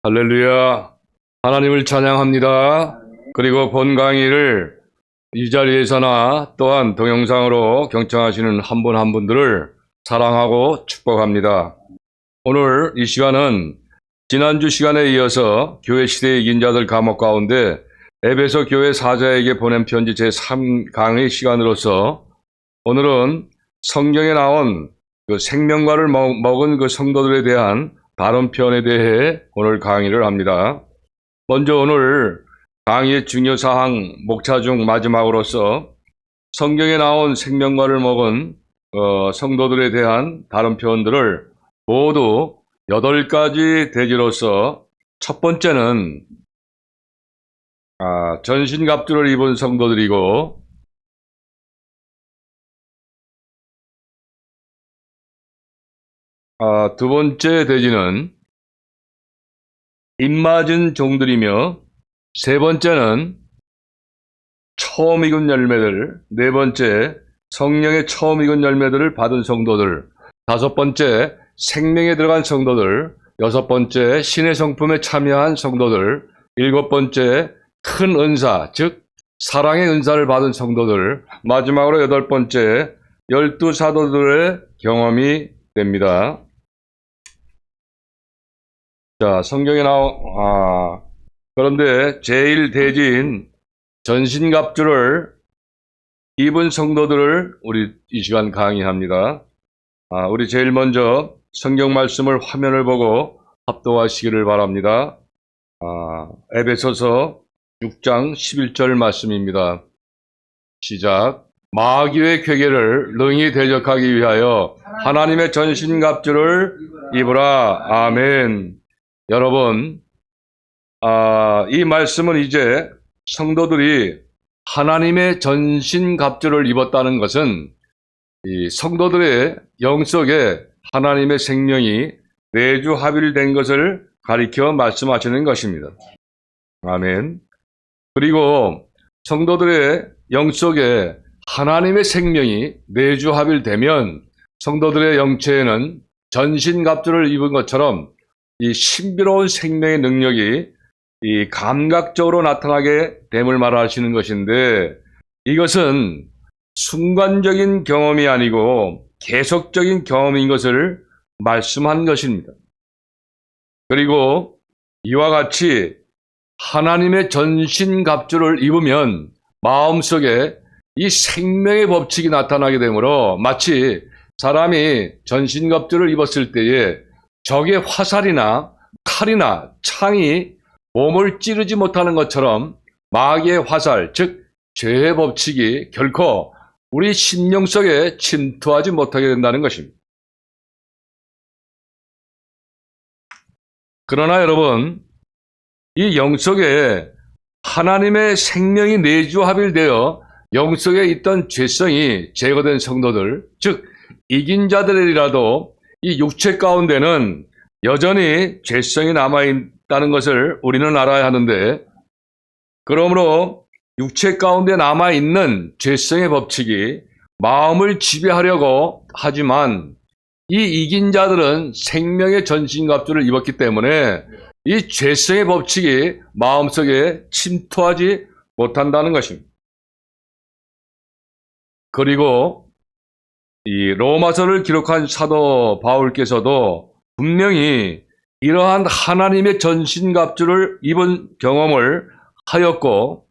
할렐루야. 하나님을 찬양합니다. 그리고 본 강의를 이 자리에서나 또한 동영상으로 경청하시는 한 분 한 분들을 사랑하고 축복합니다. 오늘 이 시간은 지난주 시간에 이어서 교회 시대에 이긴 자들 과목 가운데 에베소 교회 사자에게 보낸 편지 제3강의 시간으로서 오늘은 성경에 나온 그 생명과를 먹은 그 성도들에 대한 다른 편에 대해 오늘 강의를 합니다. 먼저 오늘 강의의 중요사항 목차 중 마지막으로서 성경에 나온 생명과를 먹은 성도들에 대한 다른 표현들을 모두 8가지 대지로서 첫 번째는 전신갑주를 입은 성도들이고, 두 번째 대지는 입맞은 종들이며, 세 번째는 처음 익은 열매들, 네 번째 성령의 처음 익은 열매들을 받은 성도들, 다섯 번째 생명에 들어간 성도들, 여섯 번째 신의 성품에 참여한 성도들, 일곱 번째 큰 은사, 즉 사랑의 은사를 받은 성도들, 마지막으로 여덟 번째 12사도들의 경험이 됩니다. 자, 성경에 그런데 제일 대지인 전신갑주를 입은 성도들을 우리 이 시간 강의합니다. 우리 제일 먼저 성경 말씀을 화면을 보고 합독하시기를 바랍니다. 에베소서 6장 11절 말씀입니다. 시작. 마귀의 궤계를 능히 대적하기 위하여 하나님의 전신갑주를 입으라. 아멘. 여러분, 이 말씀은 이제 성도들이 하나님의 전신갑주를 입었다는 것은 이 성도들의 영속에 하나님의 생명이 내주 합일된 것을 가리켜 말씀하시는 것입니다. 아멘. 그리고 성도들의 영속에 하나님의 생명이 내주 합일되면 성도들의 영체에는 전신갑주를 입은 것처럼 이 신비로운 생명의 능력이 이 감각적으로 나타나게 됨을 말하시는 것인데, 이것은 순간적인 경험이 아니고 계속적인 경험인 것을 말씀한 것입니다. 그리고 이와 같이 하나님의 전신갑주를 입으면 마음속에 이 생명의 법칙이 나타나게 되므로 마치 사람이 전신갑주를 입었을 때에 적의 화살이나 칼이나 창이 몸을 찌르지 못하는 것처럼 마귀의 화살, 즉 죄의 법칙이 결코 우리 심령 속에 침투하지 못하게 된다는 것입니다. 그러나 여러분, 이 영속에 하나님의 생명이 내주 합일되어 영속에 있던 죄성이 제거된 성도들, 즉 이긴 자들이라도 이 육체 가운데는 여전히 죄성이 남아있다는 것을 우리는 알아야 하는데, 그러므로 육체 가운데 남아있는 죄성의 법칙이 마음을 지배하려고 하지만 이 이긴 자들은 생명의 전신갑주를 입었기 때문에 이 죄성의 법칙이 마음속에 침투하지 못한다는 것입니다. 그리고 이 로마서를 기록한 사도 바울께서도 분명히 이러한 하나님의 전신갑주를 입은 경험을 하였고,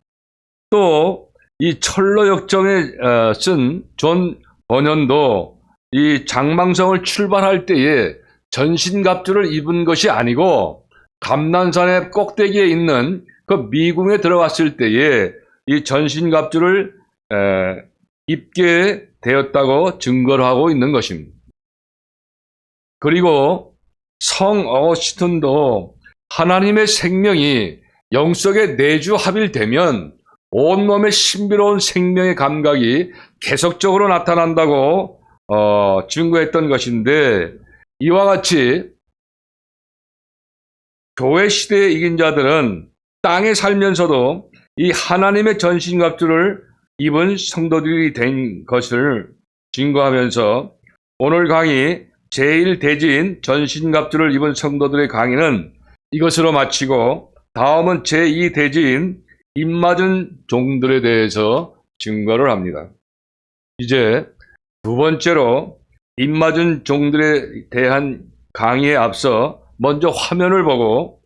또 이 철로 역정에 쓴 존 번연도 이 장망성을 출발할 때에 전신갑주를 입은 것이 아니고 감난산의 꼭대기에 있는 그 미궁에 들어갔을 때에 이 전신갑주를 입게 되었다고 증거를 하고 있는 것입니다. 그리고 성 어거스틴도 하나님의 생명이 영속에 내주 합일되면 온몸의 신비로운 생명의 감각이 계속적으로 나타난다고 증거했던 것인데, 이와 같이 교회 시대에 이긴 자들은 땅에 살면서도 이 하나님의 전신갑주를 입은 성도들이 된 것을 증거하면서 오늘 강의 제1대지인 전신갑주를 입은 성도들의 강의는 이것으로 마치고 다음은 제2대지인 입맞은 종들에 대해서 증거를 합니다. 이제 두 번째로 입맞은 종들에 대한 강의에 앞서 먼저 화면을 보고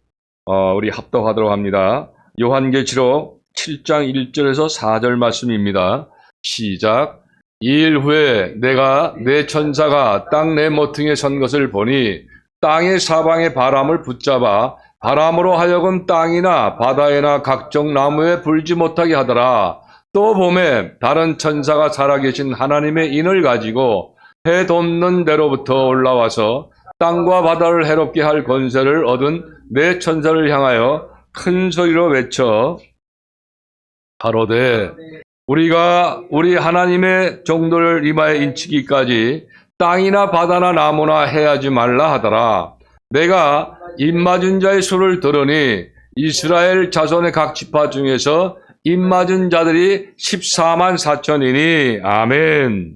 우리 합독하도록 합니다. 요한계시록 7장 1절에서 4절 말씀입니다. 시작. 2일 후에 내가 내 천사가 땅 내 모퉁이에 선 것을 보니 땅의 사방의 바람을 붙잡아 바람으로 하여금 땅이나 바다에나 각종 나무에 불지 못하게 하더라. 또 봄에 다른 천사가 살아계신 하나님의 인을 가지고 해 돋는 데로부터 올라와서 땅과 바다를 해롭게 할 권세를 얻은 내 천사를 향하여 큰 소리로 외쳐 가로되 우리가 우리 하나님의 종들을 이마에 인치기까지 땅이나 바다나 나무나 해하지 말라 하더라. 내가 입맞은 자의 수를 들으니 이스라엘 자손의 각 지파 중에서 입맞은 자들이 14만 4천이니 아멘.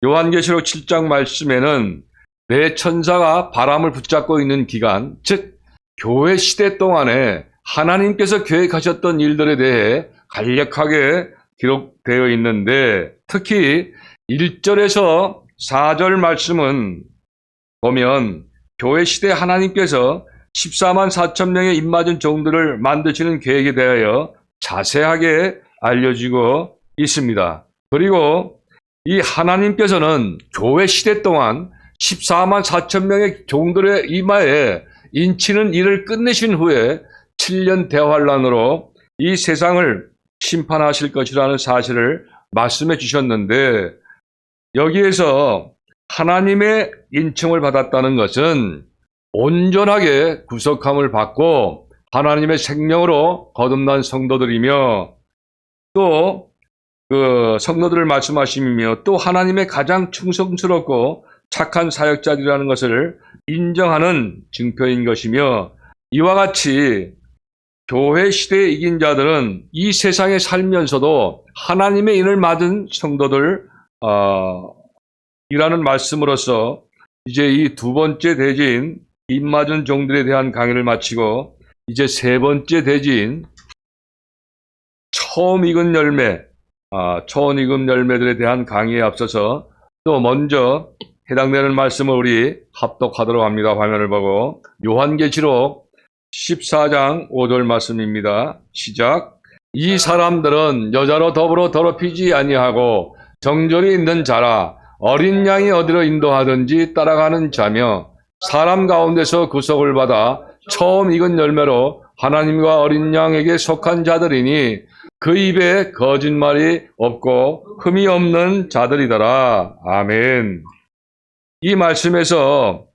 요한계시록 7장 말씀에는 내 천사가 바람을 붙잡고 있는 기간, 즉 교회 시대 동안에 하나님께서 계획하셨던 일들에 대해 간략하게 기록되어 있는데 특히 1절에서 4절 말씀은 보면 교회 시대 하나님께서 14만 4천 명의 입맞은 종들을 만드시는 계획에 대하여 자세하게 알려지고 있습니다. 그리고 이 하나님께서는 교회 시대 동안 14만 4천 명의 종들의 이마에 인치는 일을 끝내신 후에 7년 대환란으로 이 세상을 심판하실 것이라는 사실을 말씀해 주셨는데 여기에서 하나님의 인칭을 받았다는 것은 온전하게 구속함을 받고 하나님의 생명으로 거듭난 성도들이며 또 그 성도들을 말씀하시며 또 하나님의 가장 충성스럽고 착한 사역자들이라는 것을 인정하는 증표인 것이며 이와 같이 교회 시대에 이긴 자들은 이 세상에 살면서도 하나님의 인을 맞은 성도들 이라는 말씀으로써 이제 이 두 번째 대지인 입맞은 종들에 대한 강의를 마치고 이제 세 번째 대지인 처음 익은 열매, 처음 익은 열매들에 대한 강의에 앞서서 또 먼저 해당되는 말씀을 우리 합독하도록 합니다. 화면을 보고 요한계시록 14장 5절 말씀입니다. 시작. 이 사람들은 여자로 더불어 더럽히지 아니하고 정절이 있는 자라 어린 양이 어디로 인도하든지 따라가는 자며 사람 가운데서 구속을 받아 처음 익은 열매로 하나님과 어린 양에게 속한 자들이니 그 입에 거짓말이 없고 흠이 없는 자들이더라. 아멘. 이 말씀에서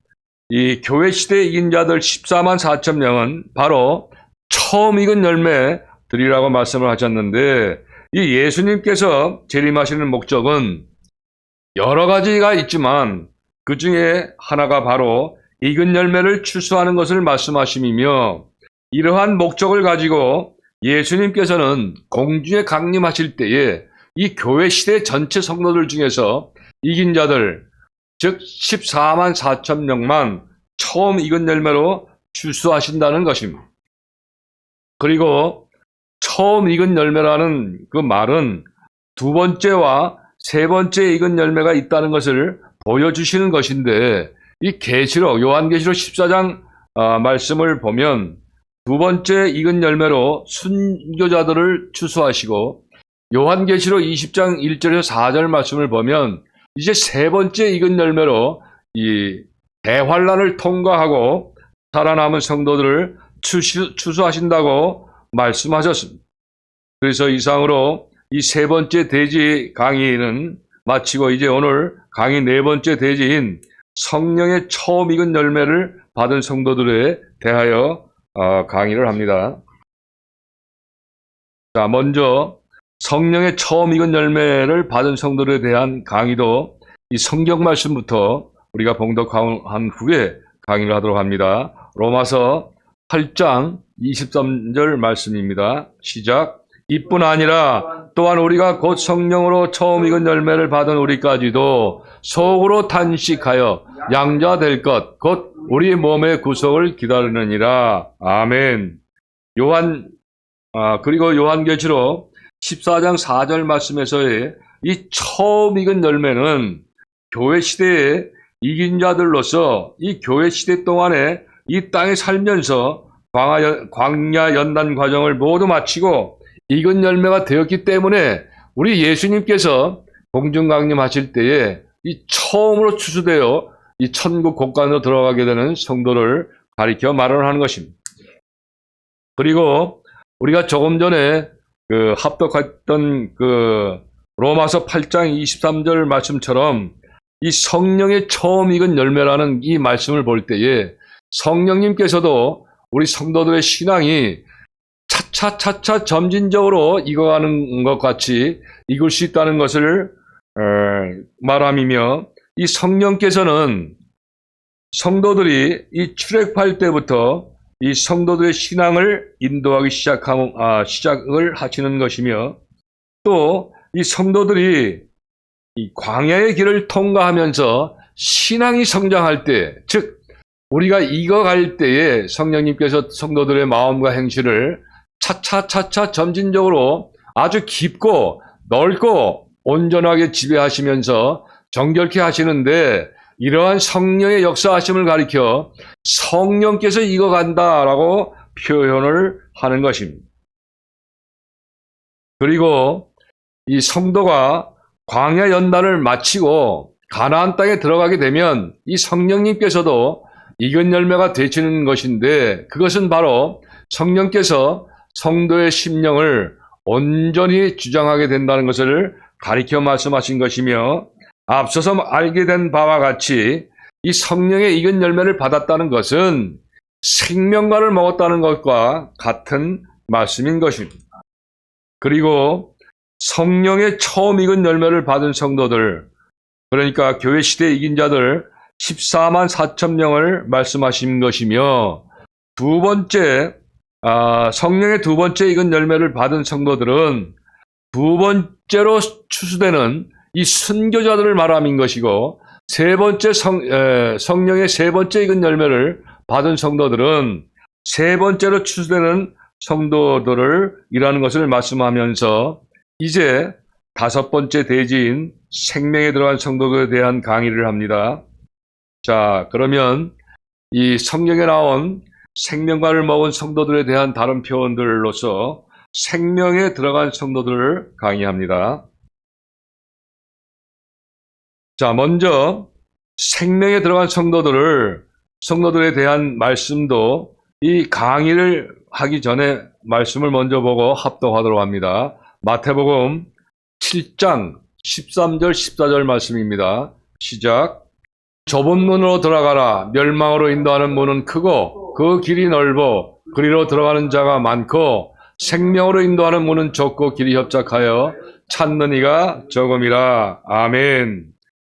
이 교회 시대에 이긴 자들 14만 4천 명은 바로 처음 익은 열매들이라고 말씀을 하셨는데 이 예수님께서 재림하시는 목적은 여러 가지가 있지만 그 중에 하나가 바로 익은 열매를 추수하는 것을 말씀하심이며 이러한 목적을 가지고 예수님께서는 공중에 강림하실 때에 이 교회 시대 전체 성도들 중에서 이긴 자들 즉 14만 4천 명만 처음 익은 열매로 추수하신다는 것입니다. 그리고 처음 익은 열매라는 그 말은 두 번째와 세 번째 익은 열매가 있다는 것을 보여주시는 것인데 이 계시록 요한계시록 14장 말씀을 보면 두 번째 익은 열매로 순교자들을 추수하시고 요한계시록 20장 1절에서 4절 말씀을 보면 이제 세 번째 익은 열매로 이 대환란을 통과하고 살아남은 성도들을 추수하신다고 말씀하셨습니다. 그래서 이상으로 이 세 번째 대지 강의는 마치고 이제 오늘 강의 네 번째 대지인 성령의 처음 익은 열매를 받은 성도들에 대하여 강의를 합니다. 자, 먼저 성령의 처음 익은 열매를 받은 성도들에 대한 강의도 이 성경 말씀부터 우리가 봉독한 후에 강의를 하도록 합니다. 로마서 8장 23절 말씀입니다. 시작. 이뿐 아니라 또한 우리가 곧 성령으로 처음 익은 열매를 받은 우리까지도 속으로 탄식하여 양자 될 것, 곧 우리 몸의 구속을 기다리느니라. 아멘. 그리고 요한계시록 14장 4절 말씀에서의 이 처음 익은 열매는 교회 시대에 이긴 자들로서 이 교회 시대 동안에 이 땅에 살면서 광야 연단 과정을 모두 마치고 익은 열매가 되었기 때문에 우리 예수님께서 공중 강림하실 때에 이 처음으로 추수되어 이 천국 곳간으로 들어가게 되는 성도를 가리켜 말을 하는 것입니다. 그리고 우리가 조금 전에 합독했던 로마서 8장 23절 말씀처럼 이 성령의 처음 익은 열매라는 이 말씀을 볼 때에 성령님께서도 우리 성도들의 신앙이 차차 점진적으로 익어가는 것 같이 익을 수 있다는 것을 말함이며, 이 성령께서는 성도들이 이 출애굽할 때부터 이 성도들의 신앙을 인도하기 시작을 하시는 것이며, 또 이 성도들이 이 광야의 길을 통과하면서 신앙이 성장할 때, 즉 우리가 익어갈 때에 성령님께서 성도들의 마음과 행실을 차차 점진적으로 아주 깊고 넓고 온전하게 지배하시면서 정결케 하시는데, 이러한 성령의 역사하심을 가리켜 성령께서 익어간다라고 표현을 하는 것입니다. 그리고 이 성도가 광야 연단을 마치고 가나안 땅에 들어가게 되면 이 성령님께서도 익은 열매가 되시는 것인데, 그것은 바로 성령께서 성도의 심령을 온전히 주장하게 된다는 것을 가리켜 말씀하신 것이며, 앞서서 알게 된 바와 같이 이 성령의 익은 열매를 받았다는 것은 생명과를 먹었다는 것과 같은 말씀인 것입니다. 그리고 성령의 처음 익은 열매를 받은 성도들, 그러니까 교회 시대 이긴 자들 14만 4천 명을 말씀하신 것이며, 두 번째 성령의 두 번째 익은 열매를 받은 성도들은 두 번째로 추수되는 이 순교자들을 말함인 것이고, 세 번째 성령의 세 번째 익은 열매를 받은 성도들은 세 번째로 추수되는 성도들을 이라는 것을 말씀하면서, 이제 다섯 번째 대지인 생명에 들어간 성도들에 대한 강의를 합니다. 자, 그러면 이 성경에 나온 생명과를 먹은 성도들에 대한 다른 표현들로서 생명에 들어간 성도들을 강의합니다. 자, 먼저 생명에 들어간 성도들에 대한 말씀도 이 강의를 하기 전에 말씀을 먼저 보고 합독하도록 합니다. 마태복음 7장 13절 14절 말씀입니다. 시작. 좁은 문으로 들어가라. 멸망으로 인도하는 문은 크고 그 길이 넓어 그리로 들어가는 자가 많고, 생명으로 인도하는 문은 좁고 길이 협착하여 찾는 이가 적음이라. 아멘.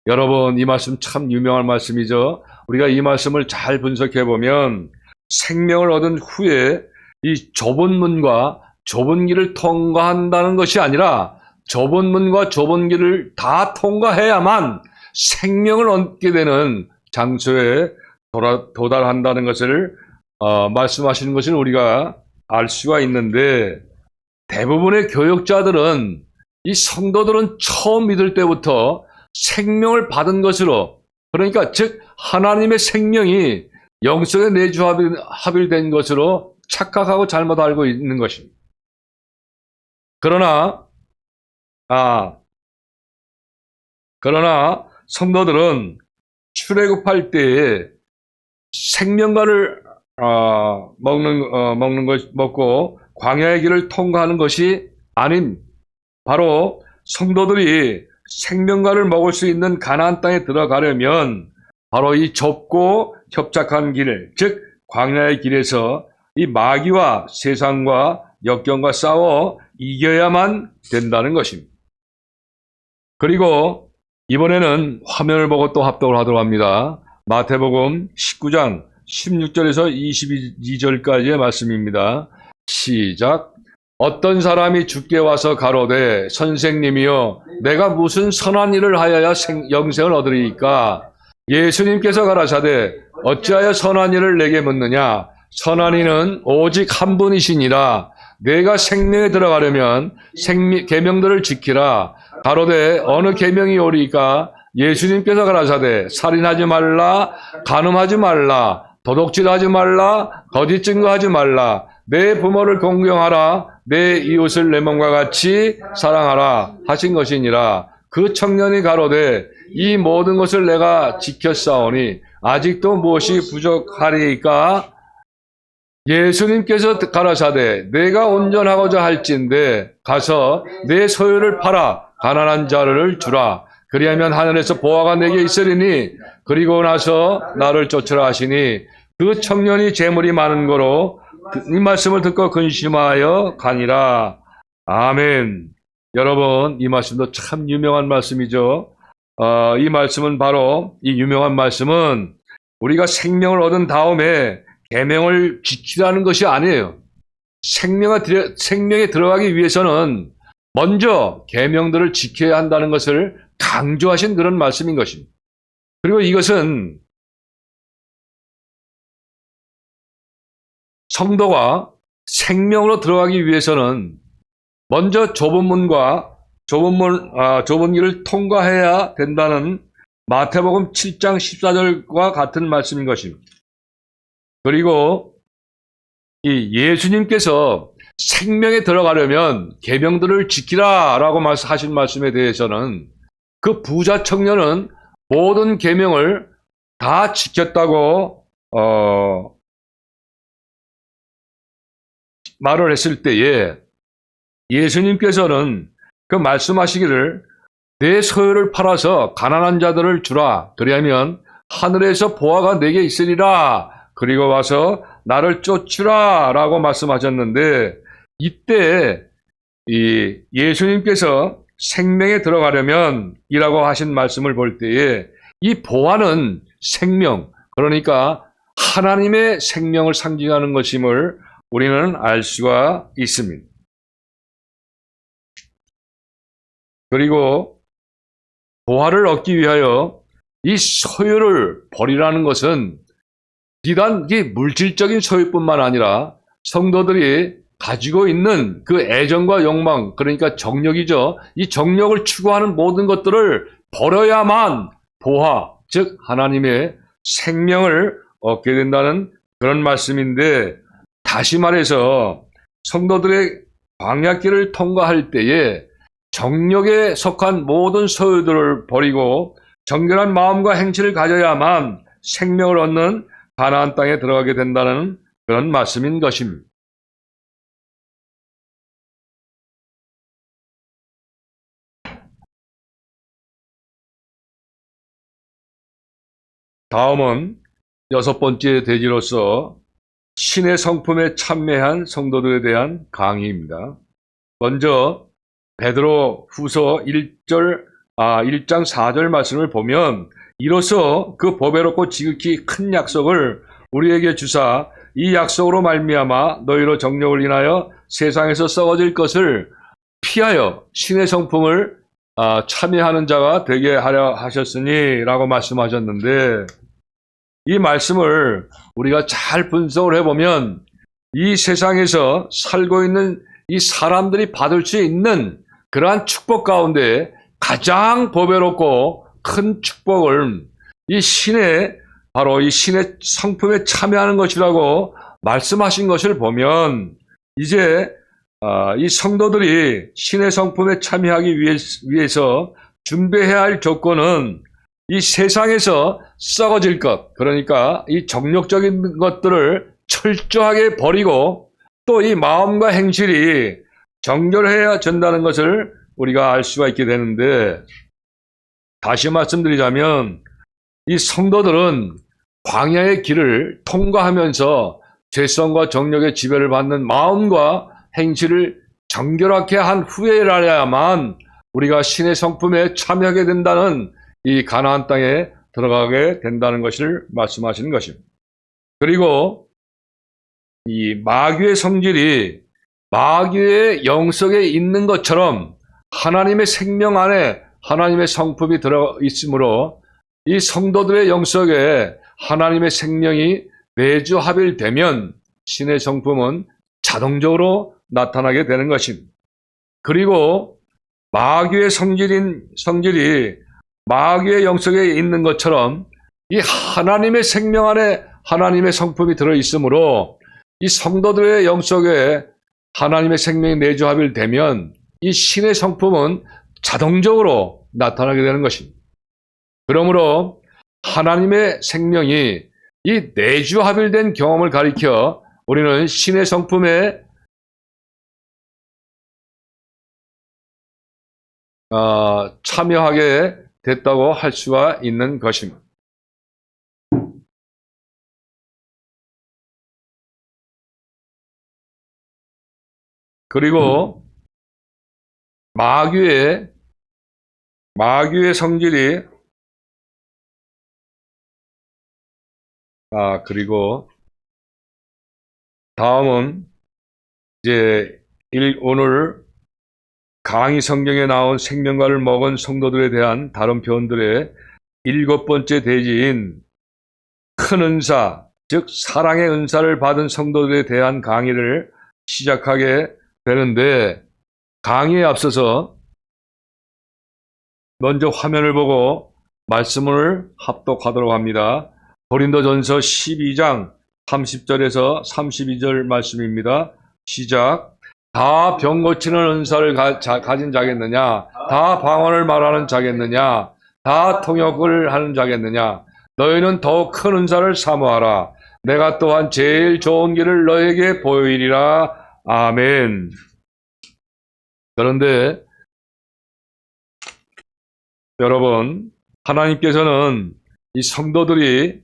여러분, 이 말씀 참 유명한 말씀이죠. 우리가 이 말씀을 잘 분석해 보면 생명을 얻은 후에 이 좁은 문과 좁은 길을 통과한다는 것이 아니라 좁은 문과 좁은 길을 다 통과해야만 생명을 얻게 되는 장소에 도달한다는 것을 말씀하시는 것을 우리가 알 수가 있는데, 대부분의 교역자들은 이 성도들은 처음 믿을 때부터 생명을 받은 것으로, 그러니까 즉 하나님의 생명이 영성에 내주 합일된 것으로 착각하고 잘못 알고 있는 것입니다. 그러나 성도들은 출애굽할 때에 생명과를 먹고 광야의 길을 통과하는 것이 아닌, 바로 성도들이 생명과를 먹을 수 있는 가나안 땅에 들어가려면 바로 이 좁고 협착한 길, 즉 광야의 길에서 이 마귀와 세상과 역경과 싸워 이겨야만 된다는 것입니다. 그리고 이번에는 화면을 보고 또 합독을 하도록 합니다. 마태복음 19장 16절에서 22절까지의 말씀입니다. 시작. 어떤 사람이 주께 와서 가로되 선생님이여 내가 무슨 선한 일을 하여야 영생을 얻으리이까? 예수님께서 가라사대 어찌하여 선한 일을 내게 묻느냐? 선한 이는 오직 한 분이시니라. 내가 생명에 들어가려면 계명들을 지키라. 가로되 어느 계명이 오리까? 예수님께서 가라사대 살인하지 말라, 간음하지 말라, 도둑질하지 말라, 거짓 증거하지 말라, 내 부모를 공경하라, 내 이웃을 내 몸과 같이 사랑하라 하신 것이니라. 그 청년이 가로되 이 모든 것을 내가 지켰사오니 아직도 무엇이 부족하리이까? 예수님께서 가라사대 내가 온전하고자 할진대 가서 내 소유를 팔아 가난한 자를 주라. 그리하면 하늘에서 보화가 내게 있으리니 그리고 나서 나를 쫓으라 하시니 그 청년이 재물이 많은 거로 이 말씀을 듣고 근심하여 가니라. 아멘. 여러분, 이 말씀도 참 유명한 말씀이죠. 이 말씀은 바로 이 유명한 말씀은 우리가 생명을 얻은 다음에 계명을 지키라는 것이 아니에요. 생명에 들어가기 위해서는 먼저 계명들을 지켜야 한다는 것을 강조하신 그런 말씀인 것입니다. 그리고 이것은 성도가 생명으로 들어가기 위해서는 먼저 좁은 길을 통과해야 된다는 마태복음 7장 14절과 같은 말씀인 것입니다. 그리고 이 예수님께서 생명에 들어가려면 계명들을 지키라라고 하신 말씀에 대해서는 그 부자 청년은 모든 계명을 다 지켰다고 말을 했을 때에 예수님께서는 그 말씀하시기를 내 소유를 팔아서 가난한 자들을 주라. 그리하면 하늘에서 보화가 내게 있으리라. 그리고 와서 나를 쫓으라 라고 말씀하셨는데 이때 이 예수님께서 생명에 들어가려면 이라고 하신 말씀을 볼 때에 이 보화는 생명, 그러니까 하나님의 생명을 상징하는 것임을 우리는 알 수가 있습니다. 그리고 보화를 얻기 위하여 이 소유를 버리라는 것은 비단 이 물질적인 소유뿐만 아니라 성도들이 가지고 있는 그 애정과 욕망, 그러니까 정력이죠. 이 정력을 추구하는 모든 것들을 버려야만 보화, 즉 하나님의 생명을 얻게 된다는 그런 말씀인데, 다시 말해서 성도들의 광야길을 통과할 때에 정력에 속한 모든 소유들을 버리고 정결한 마음과 행실을 가져야만 생명을 얻는 가나안 땅에 들어가게 된다는 그런 말씀인 것입니다. 다음은 여섯 번째 대지로서 신의 성품에 참여한 성도들에 대한 강의입니다. 먼저 베드로 후서 1장 4절 말씀을 보면 이로써 그 보배롭고 지극히 큰 약속을 우리에게 주사 이 약속으로 말미암아 너희로 정력을 인하여 세상에서 썩어질 것을 피하여 신의 성품을 참여하는 자가 되게 하려 하셨으니 라고 말씀하셨는데, 이 말씀을 우리가 잘 분석을 해보면 이 세상에서 살고 있는 이 사람들이 받을 수 있는 그러한 축복 가운데 가장 보배롭고 큰 축복을 바로 이 신의 성품에 참여하는 것이라고 말씀하신 것을 보면, 이제 이 성도들이 신의 성품에 참여하기 위해서 준비해야 할 조건은 이 세상에서 썩어질 것, 그러니까 이 정욕적인 것들을 철저하게 버리고 또 이 마음과 행실이 정결해야 된다는 것을 우리가 알 수가 있게 되는데, 다시 말씀드리자면 이 성도들은 광야의 길을 통과하면서 죄성과 정욕의 지배를 받는 마음과 행실을 정결하게 한 후에라야만 우리가 신의 성품에 참여하게 된다는 이 가나안 땅에 들어가게 된다는 것을 말씀하시는 것입니다. 그리고 이 마귀의 성질이 마귀의 영속에 있는 것처럼 하나님의 생명 안에 하나님의 성품이 들어 있으므로 이 성도들의 영속에 하나님의 생명이 내주합일되면 신의 성품은 자동적으로 나타나게 되는 것입니다. 그리고 마귀의 성질이 마귀의 영속에 있는 것처럼 이 하나님의 생명 안에 하나님의 성품이 들어있으므로 이 성도들의 영속에 하나님의 생명이 내주합일되면 이 신의 성품은 자동적으로 나타나게 되는 것입니다. 그러므로 하나님의 생명이 이 내주합일된 경험을 가리켜 우리는 신의 성품에 참여하게 됐다고 할 수가 있는 것입니다. 그리고 마귀의 성질이 그리고 다음은 이제 오늘 강의 성경에 나온 생명과를 먹은 성도들에 대한 다른 표현들의 7번째 대지인 큰 은사, 즉 사랑의 은사를 받은 성도들에 대한 강의를 시작하게 되는데, 강의에 앞서서 먼저 화면을 보고 말씀을 합독하도록 합니다. 고린도전서 12장 30절에서 32절 말씀입니다. 시작. 다 병 고치는 은사를 가진 자겠느냐? 다 방언을 말하는 자겠느냐? 다 통역을 하는 자겠느냐? 너희는 더욱 큰 은사를 사모하라. 내가 또한 제일 좋은 길을 너에게 보이리라. 아멘. 그런데 여러분, 하나님께서는 이 성도들이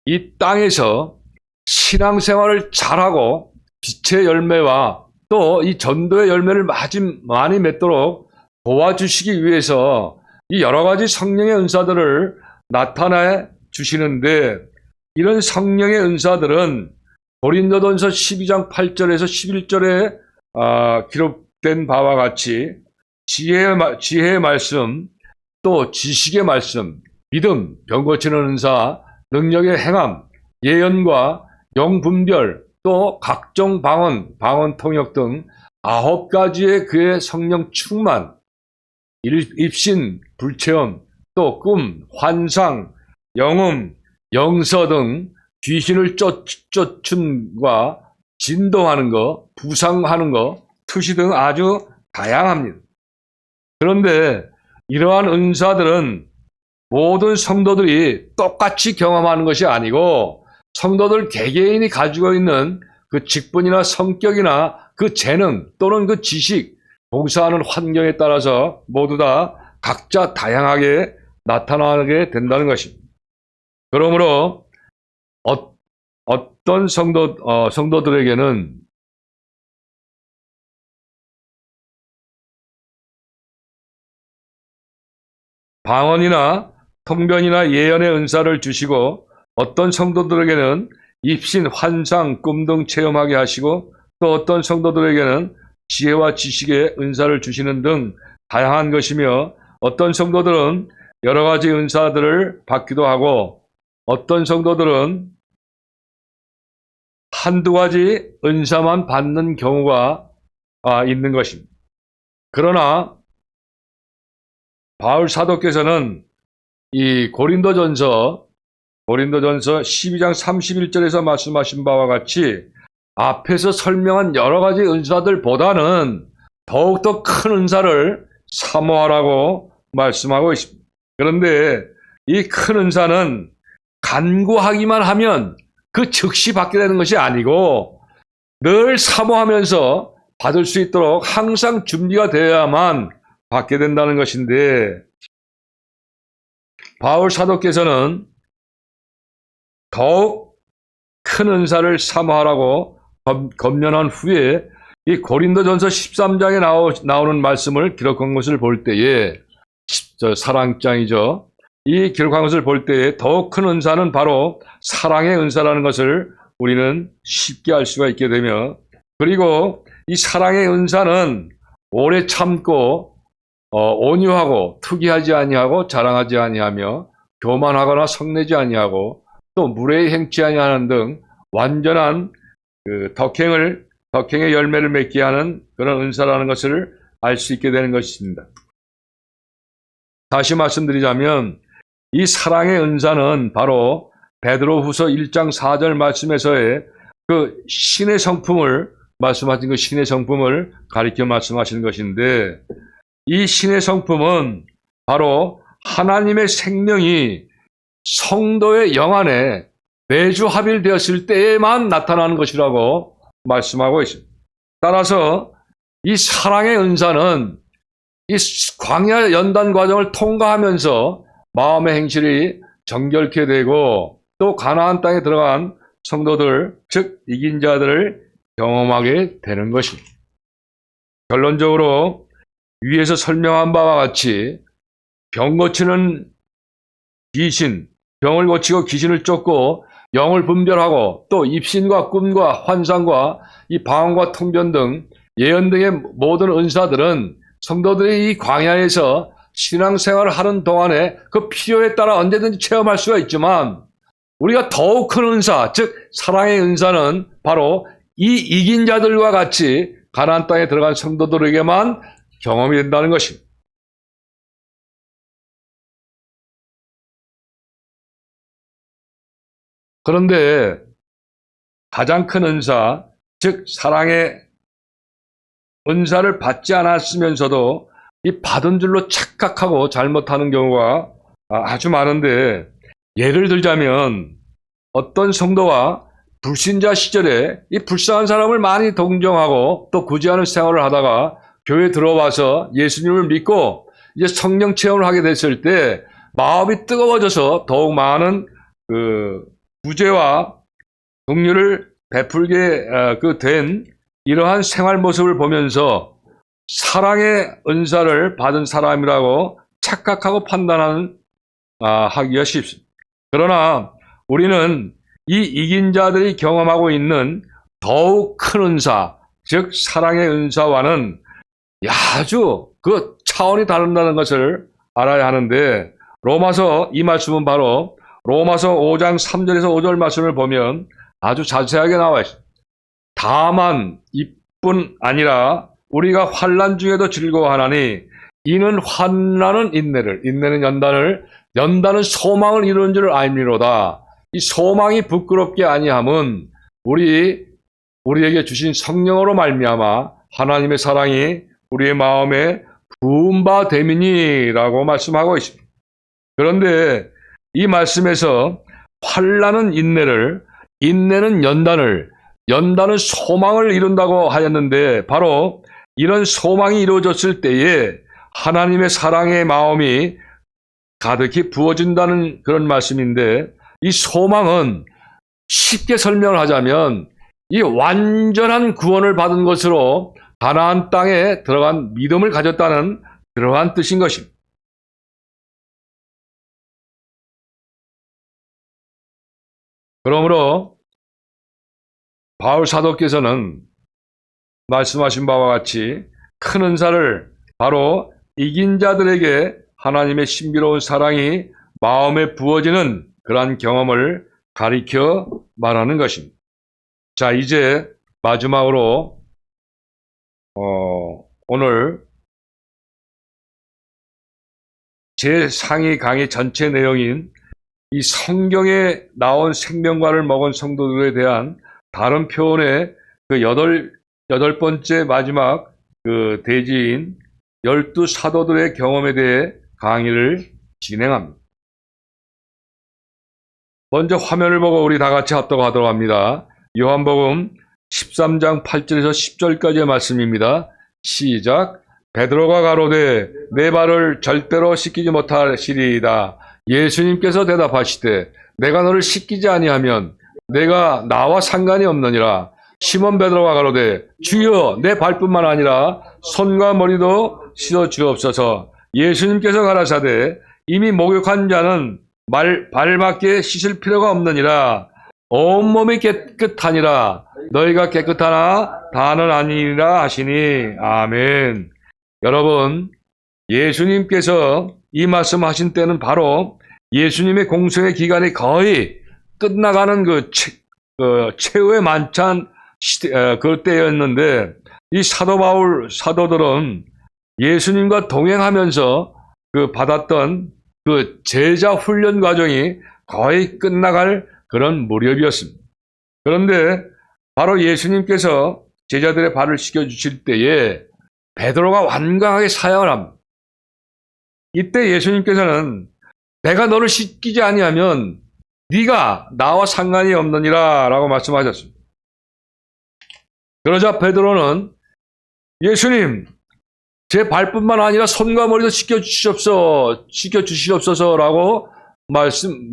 이 땅에서 신앙생활을 잘하고 빛의 열매와 또 이 전도의 열매를 많이 맺도록 도와주시기 위해서 이 여러 가지 성령의 은사들을 나타내 주시는데, 이런 성령의 은사들은 고린도전서 12장 8절에서 11절에 기록된 바와 같이 지혜의 말씀, 또 지식의 말씀, 믿음, 병 고치는 은사, 능력의 행함, 예언과 영분별, 또 각종 방언 통역 등 9가지의 그의 성령 충만, 입신, 불체험, 또 꿈, 환상, 영음, 영서 등 귀신을 쫓음과 진동하는 것, 부상하는 것, 투시 등 아주 다양합니다. 그런데 이러한 은사들은 모든 성도들이 똑같이 경험하는 것이 아니고, 성도들 개개인이 가지고 있는 그 직분이나 성격이나 그 재능 또는 그 지식, 봉사하는 환경에 따라서 모두 다 각자 다양하게 나타나게 된다는 것입니다. 그러므로 어떤 성도들에게는 방언이나 통변이나 예언의 은사를 주시고, 어떤 성도들에게는 입신, 환상, 꿈 등 체험하게 하시고, 또 어떤 성도들에게는 지혜와 지식의 은사를 주시는 등 다양한 것이며, 어떤 성도들은 여러 가지 은사들을 받기도 하고, 어떤 성도들은 한두 가지 은사만 받는 경우가 있는 것입니다. 그러나 바울 사도께서는 이 고린도전서 12장 31절에서 말씀하신 바와 같이 앞에서 설명한 여러 가지 은사들보다는 더욱더 큰 은사를 사모하라고 말씀하고 있습니다. 그런데 이 큰 은사는 간구하기만 하면 그 즉시 받게 되는 것이 아니고, 늘 사모하면서 받을 수 있도록 항상 준비가 되어야만 받게 된다는 것인데, 바울 사도께서는 더욱 큰 은사를 사모하라고 권면한 후에 이 고린도전서 13장에 나오는 말씀을 기록한 것을 볼 때에, 사랑장이죠. 이 기록한 것을 볼 때에 더욱 큰 은사는 바로 사랑의 은사라는 것을 우리는 쉽게 알 수가 있게 되며, 그리고 이 사랑의 은사는 오래 참고 온유하고 투기하지 아니하고 자랑하지 아니하며 교만하거나 성내지 아니하고 또 무례히 행치 아니하는 등 완전한 덕행의 열매를 맺게 하는 그런 은사라는 것을 알 수 있게 되는 것입니다. 다시 말씀드리자면 이 사랑의 은사는 바로 베드로후서 1장 4절 말씀에서의 그 신의 성품을 말씀하신 그 신의 성품을 가리켜 말씀하시는 것인데, 이 신의 성품은 바로 하나님의 생명이 성도의 영 안에 내주 합일되었을 때에만 나타나는 것이라고 말씀하고 있습니다. 따라서 이 사랑의 은사는 이 광야 연단 과정을 통과하면서 마음의 행실이 정결케 되고 또 가나안 땅에 들어간 성도들, 즉 이긴 자들을 경험하게 되는 것입니다. 결론적으로 위에서 설명한 바와 같이 병 고치는 귀신, 병을 고치고 귀신을 쫓고 영을 분별하고 또 입신과 꿈과 환상과 이 방언과 통변 등 예언 등의 모든 은사들은 성도들이 이 광야에서 신앙생활을 하는 동안에 그 필요에 따라 언제든지 체험할 수가 있지만, 우리가 더욱 큰 은사, 즉 사랑의 은사는 바로 이 이긴 자들과 같이 가나안 땅에 들어간 성도들에게만 경험이 된다는 것입니다. 그런데 가장 큰 은사, 즉 사랑의 은사를 받지 않았으면서도 이 받은 줄로 착각하고 잘못하는 경우가 아주 많은데, 예를 들자면 어떤 성도가 불신자 시절에 이 불쌍한 사람을 많이 동정하고 또 구제하는 생활을 하다가 교회에 들어와서 예수님을 믿고 이제 성령 체험을 하게 됐을 때 마음이 뜨거워져서 더욱 많은 구제와 긍휼을 베풀게 된 이러한 생활 모습을 보면서 사랑의 은사를 받은 사람이라고 착각하고 하기가 쉽습니다. 그러나 우리는 이 이긴 자들이 경험하고 있는 더욱 큰 은사, 즉 사랑의 은사와는 아주 그 차원이 다른다는 것을 알아야 하는데, 이 말씀은 바로 로마서 5장 3절에서 5절 말씀을 보면 아주 자세하게 나와 있습니다. 다만 이뿐 아니라 우리가 환난 중에도 즐거워하나니 이는 환난은 인내는 연단은 소망을 이루는 줄 알미로다. 이 소망이 부끄럽게 아니함은 우리에게 주신 성령으로 말미암아 하나님의 사랑이 우리의 마음에 부은 바 됨이니라고 말씀하고 있습니다. 그런데 이 말씀에서 환난은 인내는 연단은 소망을 이룬다고 하였는데, 바로 이런 소망이 이루어졌을 때에 하나님의 사랑의 마음이 가득히 부어진다는 그런 말씀인데, 이 소망은 쉽게 설명을 하자면 이 완전한 구원을 받은 것으로 가나안 땅에 들어간 믿음을 가졌다는 그러한 뜻인 것입니다. 그러므로 바울 사도께서는 말씀하신 바와 같이 큰 은사를 바로 이긴 자들에게 하나님의 신비로운 사랑이 마음에 부어지는 그러한 경험을 가리켜 말하는 것입니다. 자, 이제 마지막으로 오늘 제 상위 강의 전체 내용인 이 성경에 나온 생명과를 먹은 성도들에 대한 다른 표현의 그 여덟 번째 마지막 그 대지인 12사도들의 경험에 대해 강의를 진행합니다. 먼저 화면을 보고 우리 다 같이 합독하도록 합니다. 요한복음 13장 8절에서 10절까지의 말씀입니다. 시작. 베드로가 가로되 내 발을 절대로 씻기지 못하시리이다. 예수님께서 대답하시되 내가 너를 씻기지 아니하면 내가 나와 상관이 없느니라. 시몬 베드로가 가로되 주여 내 발뿐만 아니라 손과 머리도 씻어 주옵소서. 예수님께서 가라사대 이미 목욕한 자는 발밖에 씻을 필요가 없느니라. 온몸이 깨끗하니라. 너희가 깨끗하나 다는 아니니라 하시니. 아멘. 여러분, 예수님께서 이 말씀하신 때는 바로 예수님의 공생의 기간이 거의 끝나가는 최후의 만찬 그때였는데, 이 사도들은 예수님과 동행하면서 받았던 제자 훈련 과정이 거의 끝나갈 그런 무렵이었습니다. 그런데 바로 예수님께서 제자들의 발을 씻겨주실 때에 베드로가 완강하게 사양을 합니다. 이때 예수님께서는 내가 너를 씻기지 아니하면 네가 나와 상관이 없느니라 라고 말씀하셨습니다. 그러자 베드로는 예수님, 제 발뿐만 아니라 손과 머리도 씻겨주시옵소서라고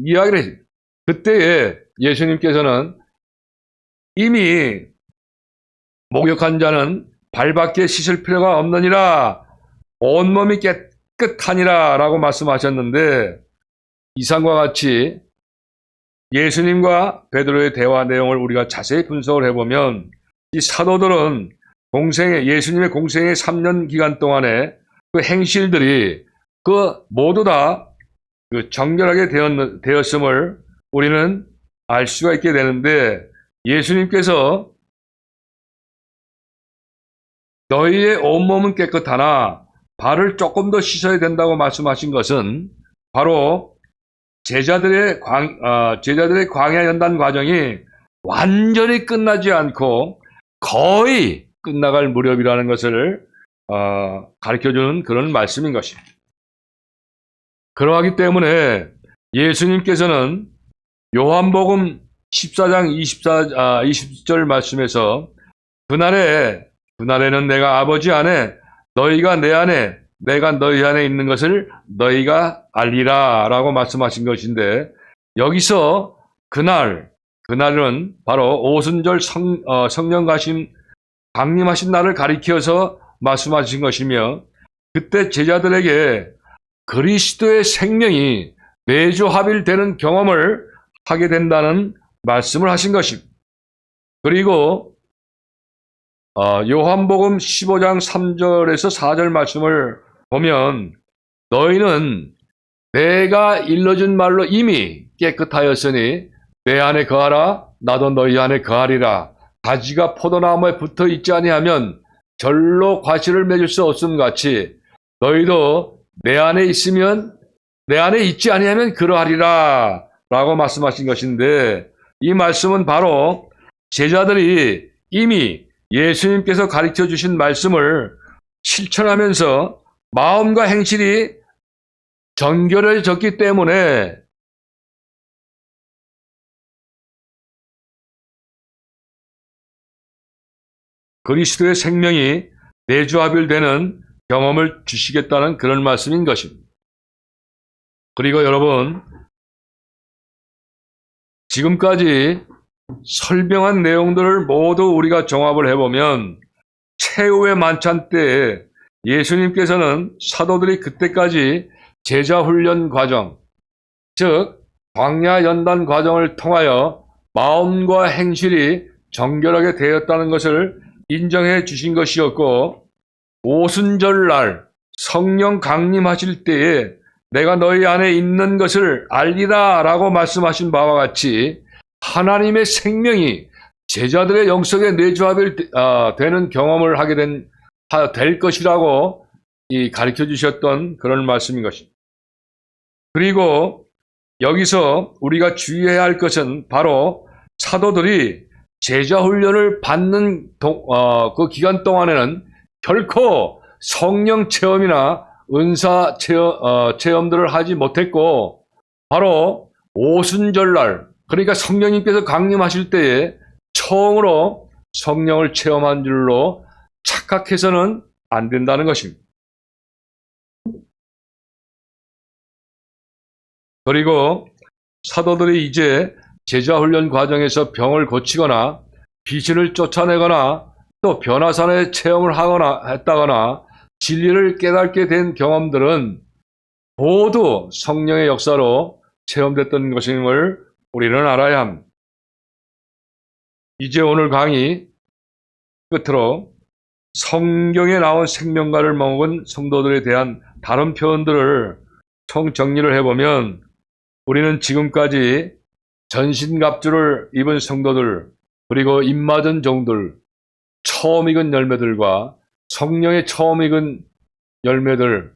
이야기를 했습니다. 그때에 예수님께서는 이미 목욕한 자는 발밖에 씻을 필요가 없느니라, 온몸이 깨끗하니라 라고 말씀하셨는데, 이상과 같이 예수님과 베드로의 대화 내용을 우리가 자세히 분석을 해보면 이 사도들은 예수님의 공생의 3년 기간 동안에 그 행실들이 모두 다 정결하게 되었음을 우리는 알 수가 있게 되는데, 예수님께서 너희의 온몸은 깨끗하나 발을 조금 더 씻어야 된다고 말씀하신 것은 바로 제자들의 광야 연단 과정이 완전히 끝나지 않고 거의 끝나갈 무렵이라는 것을 가르쳐주는 그런 말씀인 것입니다. 그러하기 때문에 예수님께서는 요한복음 14장 20절 말씀에서 그날에는 내가 아버지 안에, 너희가 내 안에, 내가 너희 안에 있는 것을 너희가 알리라 라고 말씀하신 것인데, 여기서 그날은 바로 오순절 성령 강림하신 날을 가리켜서 말씀하신 것이며, 그때 제자들에게 그리스도의 생명이 내주합일되는 경험을 하게 된다는 말씀을 하신 것입니다. 그리고 요한복음 15장 3절에서 4절 말씀을 보면 너희는 내가 일러준 말로 이미 깨끗하였으니 내 안에 거하라, 나도 너희 안에 거하리라. 가지가 포도나무에 붙어 있지 아니하면 절로 과실을 맺을 수 없음 같이 너희도 내 안에 있지 아니하면 그러하리라 라고 말씀하신 것인데, 이 말씀은 바로 제자들이 이미 예수님께서 가르쳐 주신 말씀을 실천하면서 마음과 행실이 정결해졌기 때문에 그리스도의 생명이 내주합일되는 경험을 주시겠다는 그런 말씀인 것입니다. 그리고 여러분, 지금까지 설명한 내용들을 모두 우리가 종합을 해보면 최후의 만찬 때에 예수님께서는 사도들이 그때까지 제자훈련 과정, 즉 광야 연단 과정을 통하여 마음과 행실이 정결하게 되었다는 것을 인정해 주신 것이었고, 오순절날 성령 강림하실 때에 내가 너희 안에 있는 것을 알리라 라고 말씀하신 바와 같이 하나님의 생명이 제자들의 영성에 내주합되는 경험을 하게 될 것이라고 가르쳐 주셨던 그런 말씀인 것입니다. 그리고 여기서 우리가 주의해야 할 것은 바로 사도들이 제자 훈련을 받는 그 기간 동안에는 결코 성령 체험이나 은사 체험들을 하지 못했고, 바로 오순절날, 그러니까 성령님께서 강림하실 때에 처음으로 성령을 체험한 줄로 착각해서는 안 된다는 것입니다. 그리고 사도들이 이제 제자훈련 과정에서 병을 고치거나 귀신을 쫓아내거나 또 변화산의 체험을 했다거나 진리를 깨닫게 된 경험들은 모두 성령의 역사로 체험됐던 것임을 우리는 알아야 합니다. 이제 오늘 강의 끝으로 성경에 나온 생명과를 먹은 성도들에 대한 다른 표현들을 총정리를 해보면, 우리는 지금까지 전신갑주를 입은 성도들, 그리고 입맞은 종들, 처음 익은 열매들과 성령의 처음 익은 열매들,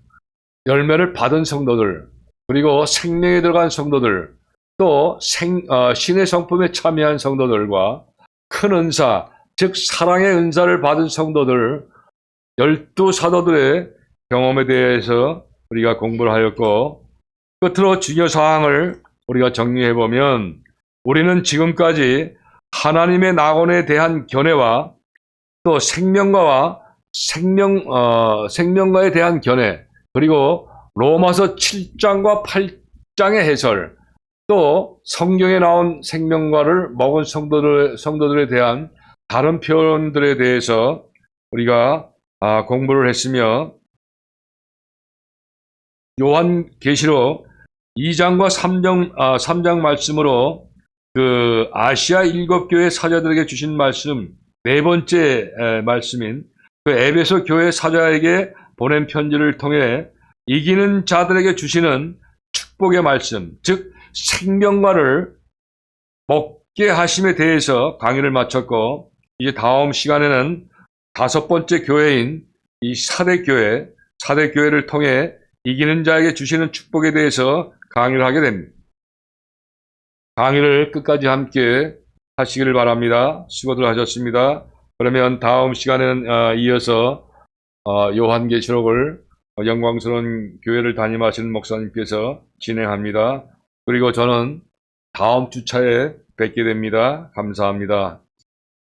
열매를 받은 성도들, 그리고 생명에 들어간 성도들, 또 신의 성품에 참여한 성도들과 큰 은사, 즉 사랑의 은사를 받은 성도들, 12사도들의 경험에 대해서 우리가 공부를 하였고, 끝으로 중요 사항을 우리가 정리해보면, 우리는 지금까지 하나님의 낙원에 대한 견해와 또 생명과에 대한 견해, 그리고 로마서 7장과 8장의 해설, 또 성경에 나온 생명과를 먹은 성도들에 대한 다른 표현들에 대해서 우리가 공부를 했으며, 요한계시록 2장과 3장 말씀으로 그 아시아 7교회 사자들에게 주신 말씀, 네 번째 말씀인 그 에베소 교회 사자에게 보낸 편지를 통해 이기는 자들에게 주시는 축복의 말씀, 즉 생명과를 먹게 하심에 대해서 강의를 마쳤고, 이제 다음 시간에는 다섯 번째 교회인 이 사대교회를 통해 이기는 자에게 주시는 축복에 대해서 강의를 하게 됩니다. 강의를 끝까지 함께 하시기를 바랍니다. 수고들 하셨습니다. 그러면 다음 시간에는 이어서 요한계시록을 영광스러운 교회를 담임하시는 목사님께서 진행합니다. 그리고 저는 다음 주차에 뵙게 됩니다. 감사합니다.